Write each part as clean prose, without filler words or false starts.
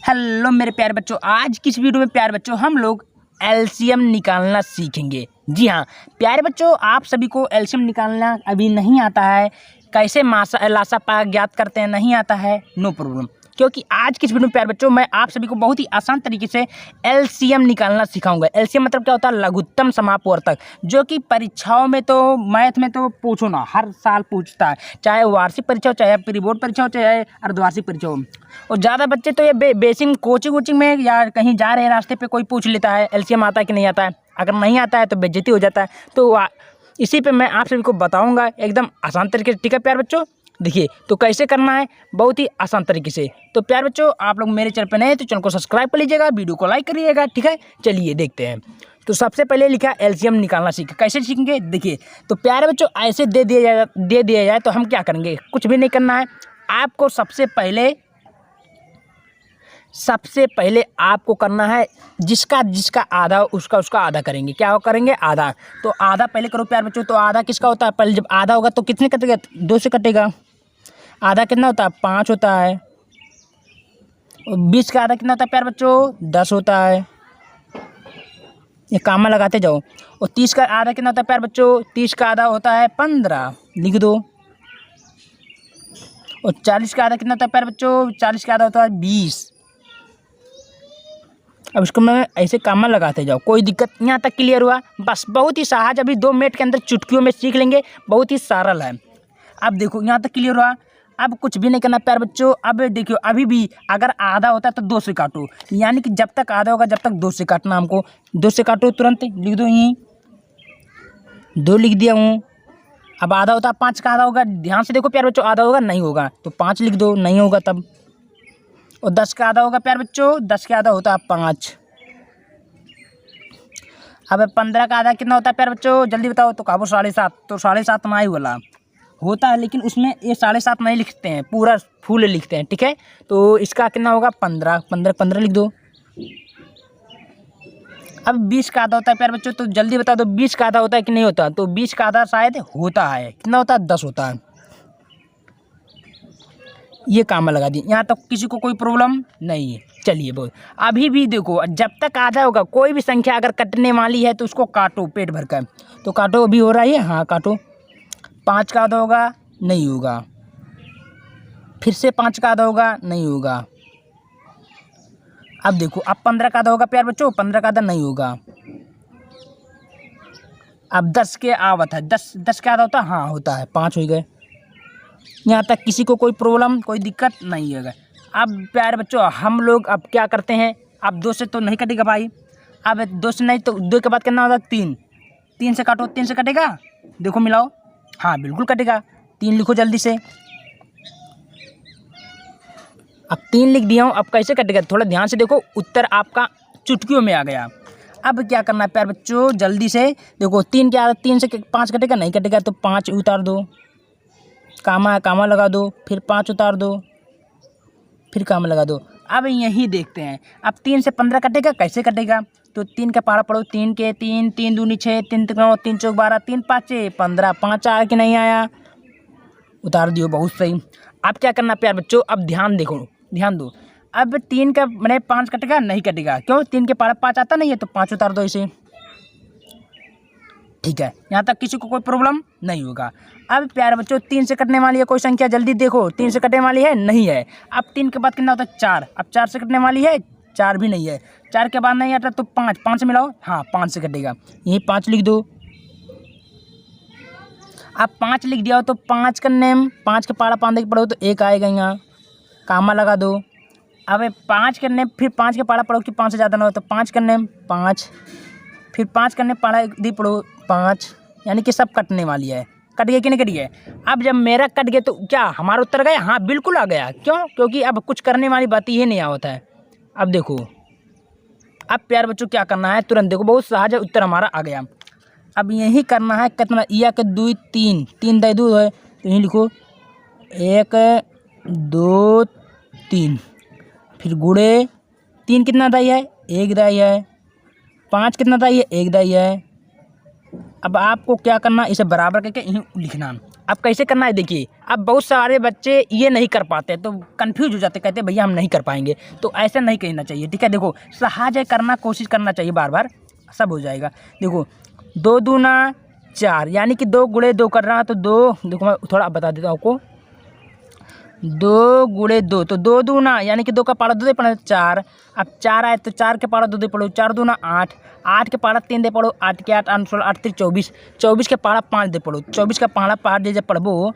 Hello मेरे प्यारे बच्चों, आज की इस वीडियो में प्यारे बच्चों हम लोग एलसीएम निकालना सीखेंगे। जी हाँ प्यारे बच्चों, आप सभी को एलसीएम निकालना अभी नहीं आता है, कैसे मासा लासा पा ज्ञात करते हैं नहीं आता है, नो प्रॉब्लम, क्योंकि आज की इस वीडियो में प्यारे बच्चों मैं आप सभी को बहुत ही आसान तरीके से एलसीएम निकालना सिखाऊंगा। एलसीएम मतलब क्या होता है? लघुत्तम समापवर्तक, जो कि परीक्षाओं में तो मैथ में तो पूछो ना, हर साल पूछता है, चाहे वार्षिक परीक्षा हो, चाहे प्री बोर्ड परीक्षा हो, चाहे अर्धवार्षिक परीक्षा हो। और ज़्यादा बच्चे तो ये बेसिक कोचिंग में या कहीं जा रहे रास्ते पे कोई पूछ लेता है एलसीएम आता है कि नहीं आता है। अगर नहीं आता है तो बेइज्जती हो जाता है। तो इसी पे मैं आप सभी को बताऊंगा एकदम आसान तरीके से। ठीक है प्यारे बच्चों, देखिए तो कैसे करना है, बहुत ही आसान तरीके से। तो प्यारे बच्चों, आप लोग मेरे चैनल पर नए हैं तो चैनल को सब्सक्राइब कर लीजिएगा, वीडियो को लाइक करिएगा। ठीक है, चलिए देखते हैं। तो सबसे पहले लिखा एलसीएम निकालना सीखें। कैसे सीखेंगे? देखिए तो प्यारे बच्चों, ऐसे दे दिया जाए तो हम क्या करेंगे? कुछ भी नहीं करना है आपको। सबसे पहले आपको करना है, जिसका आधा उसका आधा करेंगे। क्या करेंगे? आधा। तो आधा पहले करो प्यारे बच्चों। तो आधा किसका होता है? पहले जब आधा होगा तो कितने कटेगा? 2 से कटेगा। आधा कितना होता है? 5 होता है। और 20 का आधा कितना होता है प्यारे बच्चों? 10 होता है। ये कामा लगाते जाओ। और 30 का आधा कितना होता है प्यारे बच्चों? 30 का आधा होता है 15, लिख दो। और 40 का आधा कितना होता है प्यारे बच्चों? 40 का आधा होता है 20। अब इसको मैं ऐसे कामा लगाते जाओ, कोई दिक्कत। यहाँ तक क्लियर हुआ? बस बहुत ही सहज, अभी 2 मिनट के अंदर चुटकियों में सीख लेंगे, बहुत ही सरल है। अब देखो यहाँ तक क्लियर हुआ। अब कुछ भी नहीं करना प्यारे बच्चों। अब देखियो, अभी भी अगर आधा होता है तो 2 से काटो, यानी कि जब तक आधा होगा जब तक 2 से काटना हमको। 2 से काटो, तुरंत लिख दो। यहीं 2 लिख दिया हूँ। अब आधा होता है 5 का आधा होगा, ध्यान से देखो प्यारे बच्चों, आधा होगा नहीं होगा तो 5 लिख दो, नहीं होगा तब। और 10 का आधा होगा प्यारे बच्चों, 10 का आधा होता है 5। अब 15 का आधा कितना होता है प्यारे बच्चों? जल्दी बताओ। तो कहा 7.5, तो 7.5 ना ही वाला होता है, लेकिन उसमें ये 7.5 नहीं लिखते हैं, पूरा फुल लिखते हैं। ठीक है, तो इसका कितना होगा? 15 लिख दो। अब 20 का आधा होता है प्यारे बच्चों, तो जल्दी बता दो 20 का आधा होता है कि नहीं होता? तो 20 का आधा शायद होता है। कितना होता है? 10 होता है। ये काम लगा दी। यहाँ तक किसी को कोई प्रॉब्लम नहीं है? चलिए बोल। अभी भी देखो, जब तक आधा होगा, कोई भी संख्या अगर कटने वाली है तो उसको काटो पेट भर कर। तो काटो, अभी हो रहा है, हाँ काटो। 5 का आधा होगा, नहीं होगा। फिर से 5 का आधा होगा, नहीं होगा। अब देखो, अब 15 का आधा होगा प्यार बच्चों, 15 का आधा नहीं होगा। अब 10 के आवत है, 10 का आधा होता है, हाँ होता है, 5 हो गए। यहाँ तक किसी को कोई प्रॉब्लम, कोई दिक्कत नहीं है। अब प्यारे बच्चों, हम लोग अब क्या करते हैं? अब 2 से तो नहीं कटेगा भाई। अब 2 से नहीं तो 2 के बाद कितना होगा? 3 से काटो, 3 से कटेगा। देखो मिलाओ, हाँ बिल्कुल कटेगा। 3 लिखो जल्दी से। अब 3 लिख दिया हूँ। अब कैसे कटेगा थोड़ा ध्यान से देखो, उत्तर आपका चुटकियों में आ गया। अब क्या करना है प्यारे बच्चों? जल्दी से देखो, 3 क्या? 3 से 5 कटेगा? नहीं कटेगा, तो 5 उतार दो, कामा लगा दो, फिर 5 उतार दो, फिर कामा लगा दो। अब यही देखते हैं, अब 3 से 15 कटेगा? कैसे कटेगा? तो 3 का पारा पढ़ो, 3 के 3, 3 दूनी 6, 3 9, 3 चौक 12, 3 5 15, 5 आया कि नहीं आया? उतार दियो, बहुत सही। अब क्या करना प्यार बच्चों? अब ध्यान दो। अब 3 का मैंने 5 कटेगा? नहीं कटेगा, क्यों? 3 के पारा 5 आता नहीं है, तो 5 उतार दो इसे। ठीक है, यहाँ तक किसी को कोई प्रॉब्लम नहीं होगा। अब प्यारे बच्चों, 3 से कटने वाली है कोई संख्या? जल्दी देखो, 3 से कटने वाली है? नहीं है। अब 3 के बाद कितना होता है? 4। अब 4 से कटने वाली है? 4 भी नहीं है। 4 के बाद नहीं आता तो 5 से मिलाओ, हाँ 5 से कटेगा, यही 5 लिख दो। अब 5 लिख दिया हो तो 5 करने में 5 के पारा पाँच के पढ़ो तो 1 आएगा, यहाँ कामा लगा दो। अब 5 करने, फिर 5 के पारा पढ़ो कि 5 से ज़्यादा ना हो, तो 5 करने में 5, फिर 5 करने पारा दी पढ़ो 5, यानी कि सब कटने वाली है। कट गया कि नहीं कट गया? अब जब मेरा कट गया तो क्या हमारा उत्तर गया? हाँ बिल्कुल आ गया। क्यों? क्योंकि अब कुछ करने वाली बात ही नहीं होता है। अब देखो, अब प्यारे बच्चों क्या करना है? तुरंत देखो, बहुत सहज है, उत्तर हमारा आ गया। अब यही करना है, कितना? या के 2 3 दे 2 है, तो यही लिखो 1 2 3, फिर गुड़े 3 कितना दाई है? 1 दाई है। 5 कितना दाई है? 1 दाई है। अब आपको क्या करना? इसे बराबर करके यहीं लिखना। अब कैसे करना है देखिए। अब बहुत सारे बच्चे ये नहीं कर पाते तो कंफ्यूज हो जाते, कहते भैया हम नहीं कर पाएंगे। तो ऐसा नहीं कहना चाहिए, ठीक है। देखो सहज करना, कोशिश करना चाहिए बार बार, सब हो जाएगा। देखो 2 दूना 4 यानी कि 2 गुणे 2 कर रहा तो 2, देखो मैं थोड़ा बता देता हूँ आपको। 2 गुणे 2 तो 2 दूना यानी कि 2 का पारा 2 दे पड़ो 4। अब 4 आए तो 4 के पारा 2 दे पड़ो 4 दूना 8, 8 के पारा 3 दे पड़ो 8 के 8 8 16 8 3 24, 24 के पारा 5 दे पड़ो 24 का पारा 5 दे जब पढ़बो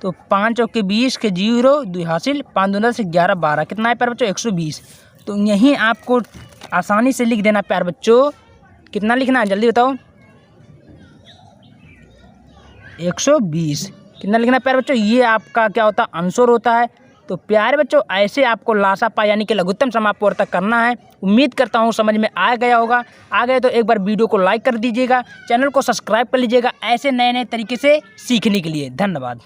तो 5 चौके 20 के 0 2 हासिल 5 दूना से 11 12 कितना है प्यारे बच्चों 120। तो यहीं आपको आसानी से लिख देना प्यारे बच्चों। कितना लिखना है जल्दी बताओ? 120 कितना लिखना है प्यारे बच्चों? ये आपका क्या होता है आंसर होता है। तो प्यारे बच्चों ऐसे आपको लासापा यानी कि लघुत्तम समापवर्तक करना है। उम्मीद करता हूँ समझ में आ गया होगा। आ गए तो एक बार वीडियो को लाइक कर दीजिएगा, चैनल को सब्सक्राइब कर लीजिएगा ऐसे नए नए तरीके से सीखने के लिए। धन्यवाद।